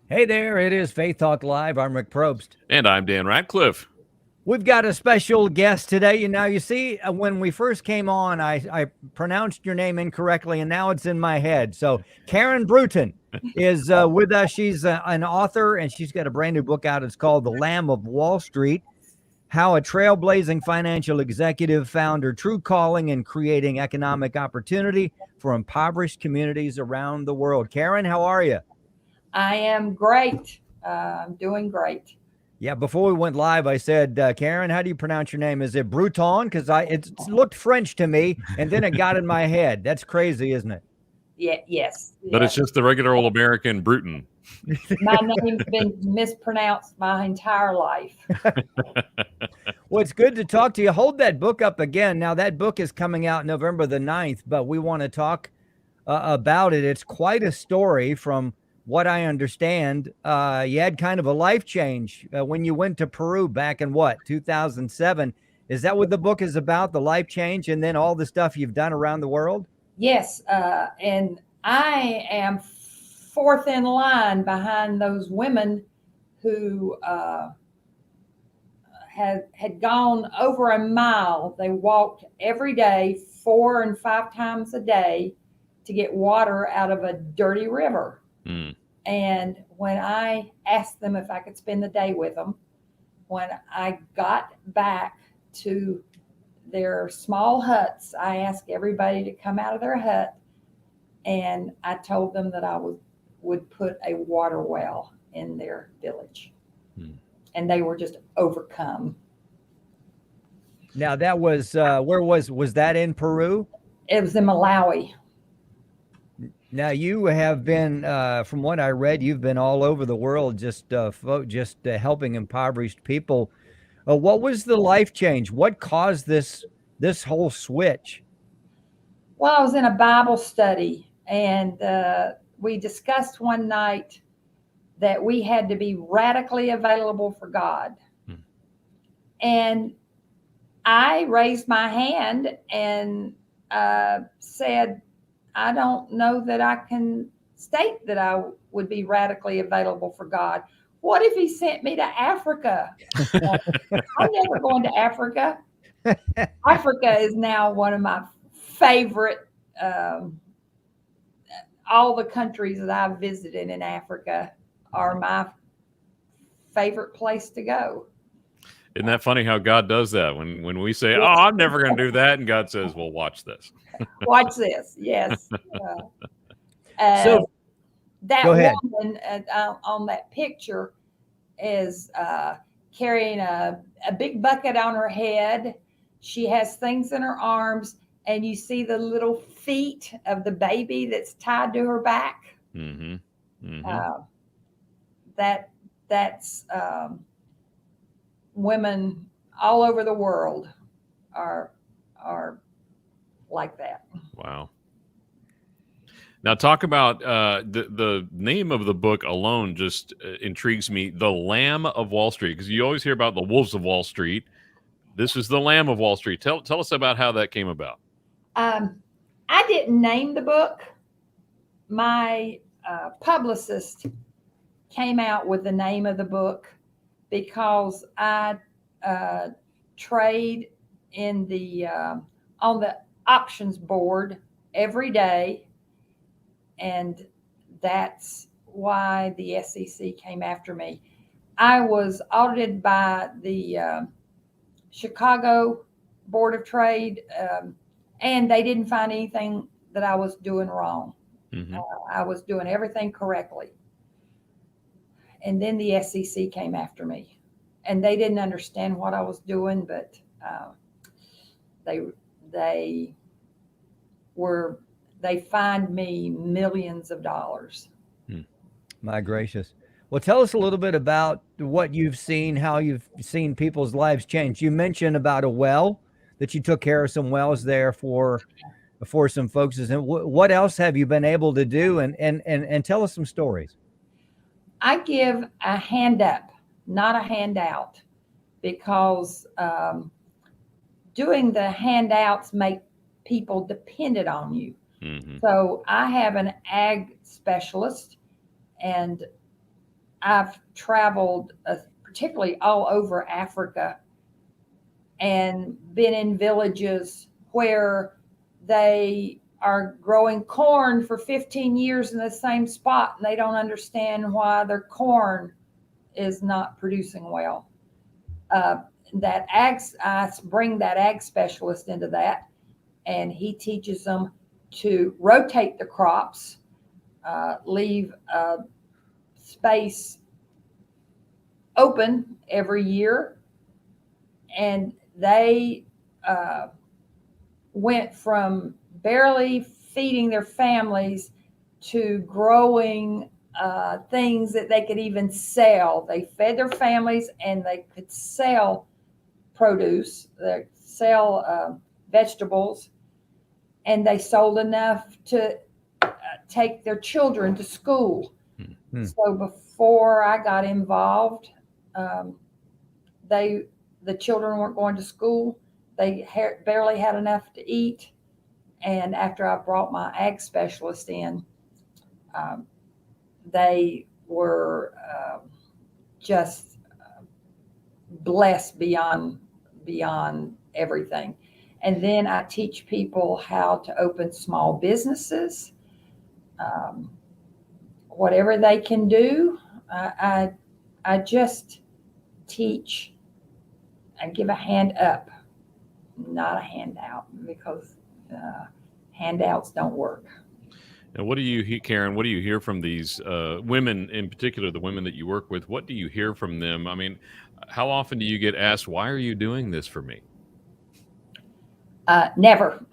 Hey there, it is Faith Talk Live. I'm Rick Probst. And I'm Dan Radcliffe. We've got a special guest today. You see, when we first came on, I pronounced your name incorrectly, and now it's in my head. So, Karen Bruton is with us. She's an author, and she's got a brand new book out. It's called The Lamb of Wall Street: How a Trailblazing Financial Executive Found Her True Calling in Creating Economic Opportunity for Impoverished Communities Around the World. Karen, how are you? I am great. I'm doing great. Yeah, before we went live, I said, Karen, how do you pronounce your name? Is it Bruton? Because it looked French to me, and then it got in my head. That's crazy, isn't it? Yeah, yes. But yes. it's just the regular old American Bruton. My name's been mispronounced my entire life. Well, it's good to talk to you. Hold that book up again. Now, that book is coming out November the 9th, but we want to talk about it. It's quite a story. From what I understand, you had kind of a life change when you went to Peru back in 2007. Is that what the book is about, the life change, and then all the stuff you've done around the world? Yes, and I am fourth in line behind those women who had gone over a mile. They walked every day, 4 and 5 times a day, to get water out of a dirty river. Mm. And when I asked them if I could spend the day with them, when I got back to their small huts, I asked everybody to come out of their hut, and I told them that I would put a water well in their village. Hmm. And they were just overcome. Now, that was where was that in Peru? It was in Malawi. Now, you have been, from what I read, you've been all over the world, just helping impoverished people. What was the life change? What caused this whole switch? Well, I was in a Bible study, and we discussed one night that we had to be radically available for God. Hmm. And I raised my hand and said, I don't know that I can state that I would be radically available for God. What if he sent me to Africa? I'm never going to Africa. Africa is now one of my favorite. All the countries that I've visited in Africa are my favorite place to go. Isn't that funny how God does that? When we say, "Oh, I'm never going to do that," and God says, "Well, watch this." Watch this. Yes. So, that go ahead. woman on that picture is carrying a big bucket on her head. She has things in her arms, and you see the little feet of the baby that's tied to her back. Mm-hmm. Mm-hmm. That's women all over the world are like that. Wow. Now, talk about the name of the book alone just intrigues me. The Lamb of Wall Street, because you always hear about the Wolves of Wall Street. This is the Lamb of Wall Street. Tell us about how that came about. I didn't name the book. My publicist came out with the name of the book because I trade in the on the options board every day, and that's why the SEC came after me. I was audited by the Chicago Board of Trade, and they didn't find anything that I was doing wrong. Mm-hmm. I was doing everything correctly. And then the SEC came after me, and they didn't understand what I was doing, but they fined me millions of dollars. My gracious. Well, tell us a little bit about what you've seen, how you've seen people's lives change. You mentioned about a well, that you took care of some wells there for some folks. And what else have you been able to do? And tell us some stories. I give a hand up, not a handout, because doing the handouts make people dependent on you. Mm-hmm. So I have an ag specialist, and I've traveled, particularly all over Africa, and been in villages where they are growing corn for 15 years in the same spot, and they don't understand why their corn is not producing well. I bring that ag specialist into that, and he teaches them to rotate the crops, leave space open every year, and they went from barely feeding their families to growing things that they could even sell. They fed their families, and they could sell produce, they sell vegetables, and they sold enough to take their children to school. Mm-hmm. So before I got involved, the children weren't going to school. They barely had enough to eat. And after I brought my ag specialist in, they were just blessed beyond everything. And then I teach people how to open small businesses, whatever they can do. I just teach. I give a hand up, not a handout, because handouts don't work. And what do you hear, Karen? What do you hear from these women, in particular, the women that you work with? What do you hear from them? I mean, how often do you get asked, "Why are you doing this for me?" Never.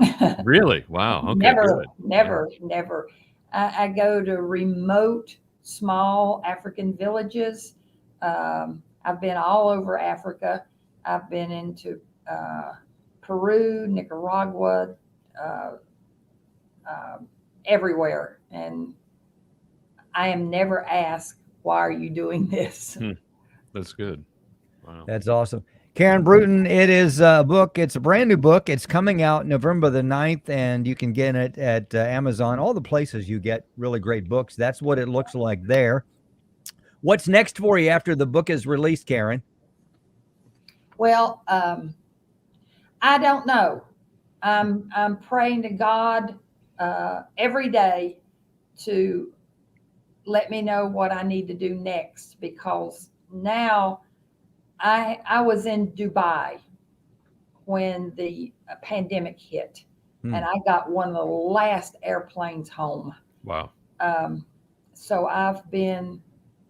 Really? Wow. Okay. Never. I go to remote, small African villages. I've been all over Africa. I've been into Peru, Nicaragua, everywhere. And I am never asked, "Why are you doing this?" That's good. Wow. That's awesome. Karen Bruton, it is a book. It's a brand new book. It's coming out November the 9th, and you can get it at Amazon, all the places you get really great books. That's what it looks like there. What's next for you after the book is released, Karen? Well, I don't know. I'm praying to God every day to let me know what I need to do next, because now I was in Dubai when the pandemic hit, and I got one of the last airplanes home. Wow. So I've been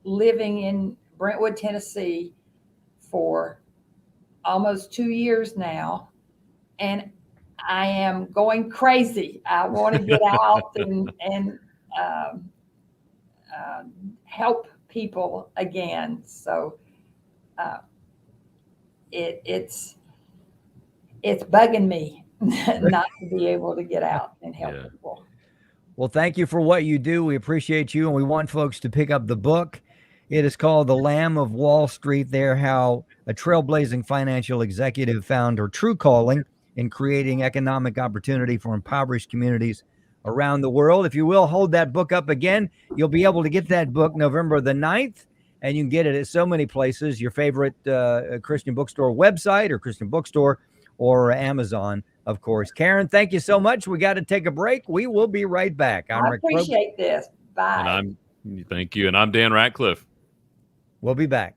living in Brentwood, Tennessee for almost 2 years now, and I am going crazy. I want to get out and help people again. So it's bugging me not to be able to get out and help people. Well, thank you for what you do. We appreciate you, and we want folks to pick up the book. It is called The Lamb of Wall Street. There, how a trailblazing financial executive found her true calling in creating economic opportunity for impoverished communities around the world. If you will, hold that book up again. You'll be able to get that book November the 9th, and you can get it at so many places, your favorite Christian bookstore website or Christian bookstore or Amazon, of course. Karen, thank you so much. We got to take a break. We will be right back. I appreciate this. Bye. Thank you. And I'm Dan Ratcliffe. We'll be back.